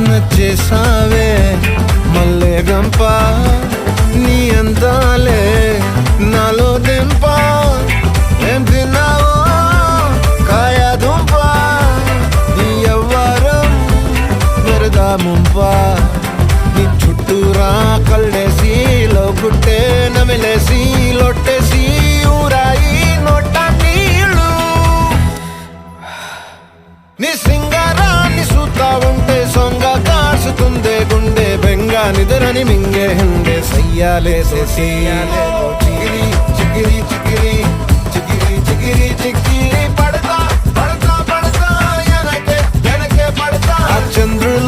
నచ్చేసావే మల్లె గంప నీ అందాలే నాలో దెంప ఏం తిన్నావో కాయ దుంప నీ ఎవ్వరం మెరదా ముంప నీ చుట్టూరా కళ్ళేసి లోకుట్టే నమిలేసి లొట్టేసి ఊరాయి నోట నీళ్ళు నీ సింగారాన్ని చూస్తా ఉంటే సొంగ కాసుకుందే గుండె బెంగ నిద్రని మింగే హండే సయ్యాలేసే చిగిరి చిగిరి చిగిరి చిగిరి చిగిరి చిగిరి పడతా పడతా పడతా వెనకే వెనకే పడతా చంద్రుల